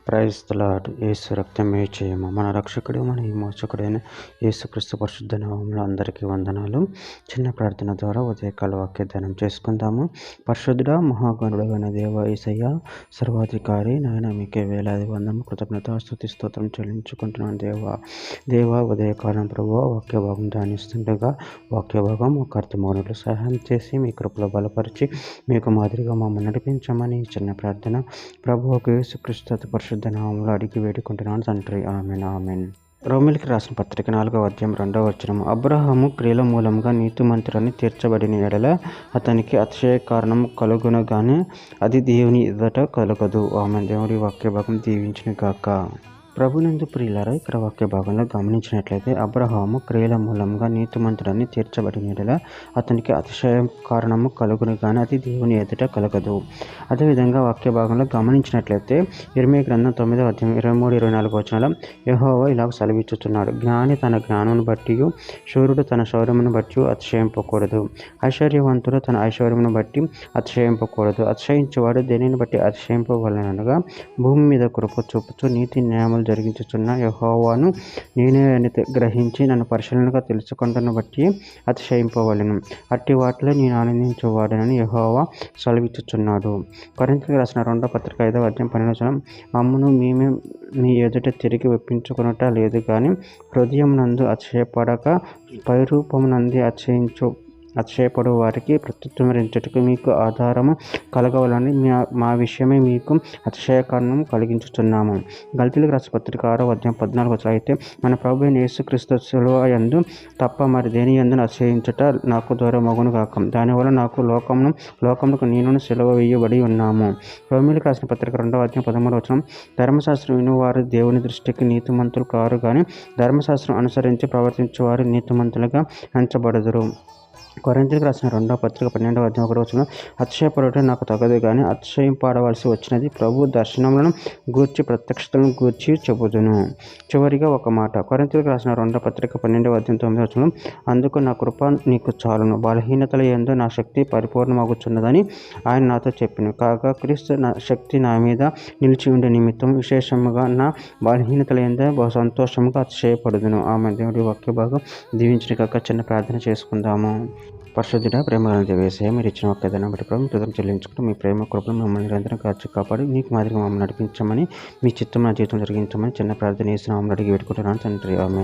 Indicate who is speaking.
Speaker 1: Praise the lord. యేసు రక్తమే జయము. మన రక్షకుడు, మన విమోచకుడైన యేసుక్రీస్తు పరిశుద్ధ నామములో అందరికీ వందనాలు. చిన్న ప్రార్థన ద్వారా ఉదయకాల వాక్యదానం చేసుకుందాము. పరిశుద్ధుడా, మహాగణుడైన దేవ యేసయ్య, సర్వాధికారి నాయన, మీకే వేలాది వందము కృతజ్ఞత స్తుతి స్తోత్రం చెల్లించుకుంటున్నాను దేవ ఉదయకాలం ప్రభువా, వాక్య భాగం ధ్యానిస్తుండగా వాక్య భాగం ఒక అర్థమౌనట్లు సహాయం చేసి మీ కృపలో బలపరిచి మీకు మాదిరిగా మమ్మల్ని నడిపించమని చిన్న ప్రార్థన ప్రభువుకు యేసుక్రీస్తు పరిశుద్ధ నామములో అడిగి వేడుకుంటున్నాను తండ్రి. Amen amen. రోమిలికి రాసిన పత్రిక 4వ అధ్యాయం 2వ వచనం. అబ్రహాము క్రియల మూలంగా నీతిమంతుడని తీర్చబడిన ఎడల అతనికి అతిశయ కారణం కలుగును గాని అది దేవుని ఎదుట కలగదు. ఆమెన్. దేవుడి వాక్య భాగం దీవించును గాక. ప్రభునందు ప్రియులారా, ఇక్కడ వాక్య భాగంలో గమనించినట్లయితే అబ్రహాము క్రియల మూలంగా నీతిమంతుడని తీర్చబడిన ఎడల అతనికి అతిశయ కారణము కలుగును కానీ అది దేవుని ఎదుట కలగదు. అదేవిధంగా వాక్య భాగంలో గమనించినట్లయితే ఇర్మీయా గ్రంథం 9వ అధ్యాయం 23-24 వచనాలు యెహోవా ఇలాగ సెలవిచ్చుచున్నాడు, జ్ఞాని తన జ్ఞానమును బట్టి, శూరుడు తన శౌర్యమును బట్టి అతిశయింపకూడదు, ఐశ్వర్యవంతుడు తన ఐశ్వర్యమును బట్టి అతిశయింపకూడదు. అతిశయించువాడు దేనిని బట్టి అతిశయింపవలనగా భూమి మీద కృప చూపుతూ నీతి న్యాయములు జరిగించుచున్న యెహోవాను నేనే అని గ్రహించి నన్ను పరిశీలనగా తెలుసుకుంటున్న బట్టి అతిశయింపవలెను. అట్టి వాటిలో నేను ఆనందించువాడనని యెహోవా సెలవిచ్చుచున్నాడు. కొరింథీయులకు రాసిన 2వ పత్రిక 5వ అధ్యాయం 12వ వచనం. మమ్మును మేమే మీ ఎదుట తిరిగి ఒప్పించుకొనుట లేదు కానీ హృదయమునందు అతిశయపడక పైరూపమునందు అతిశయపడు వారికి ప్రత్యుత్తరించుటకు మీకు ఆధారము కలగవాలని మా విషయమే మీకు అతిశయ కారణం కలిగించుచున్నాము. గలతీయులకు రాసిన పత్రిక 6వ అధ్యాయం 14వ వచనం. అయితే మన ప్రభువైన యేసుక్రీస్తు శిలువ యందు తప్ప మరి దేని యందు అతిశయించుట నాకు దూరమగును గాక. దానివల్ల నాకు లోకమునకు నేను సిలువ వేయబడి ఉన్నాము. రోమీయులకు రాసిన పత్రిక 2వ అధ్యాయం 13వ వచనం. ధర్మశాస్త్రం వినువారు దేవుని దృష్టికి నీతిమంతులు కారు కానీ ధర్మశాస్త్రం అనుసరించి ప్రవర్తించువారు నీతిమంతులుగా ఎంచబడుదురు. కొరింథీయులకు రాసిన 2వ పత్రిక 12వ అధ్యాయం 1వ వచనం. అతిశయపడుట నాకు తగదు కానీ అతిశయింపడవలసి వచ్చినది ప్రభు దర్శనములను గూర్చి ప్రత్యక్షతలను గూర్చి చెబుదును. చివరిగా ఒక మాట. కొరింథీయులకు రాసిన 2వ పత్రిక 12వ అధ్యాయం 9వ వచనం. అందుకు నా కృప నీకు చాలును, బలహీనతల యందు నా శక్తి పరిపూర్ణమగుచున్నదని ఆయన నాతో చెప్పెను. కాగా క్రీస్తు నా శక్తి నా మీద నిలిచి ఉండే నిమిత్తం విశేషముగా నా బలహీనతల యందు బహు సంతోషముగా అతిశయపడుదును. ఆమె. దేవుడి వాక్య భాగం దీవించిన కాక చిన్న ప్రార్థన చేసుకుందాము. పరిశుద్ధుడ, ప్రేమగల దేవ యేసయ్య, మీరు ఇచ్చిన వాక్యాన్ని బట్టి ప్రభు కృతజ్ఞతలు చెల్లించుకుంటూ మీ ప్రేమ కృపను మమ్మల్ని నిరంతరం కాపాడి మీకు మాదిరిగా మమ్మల్ని నడిపించమని, మీ చిత్తం నా జీవితం జరిగించమని చిన్న ప్రార్థన చేసిన మమ్మల్ని అడిగి పెట్టుకుంటున్నాను తండ్రి. ఆమెన్.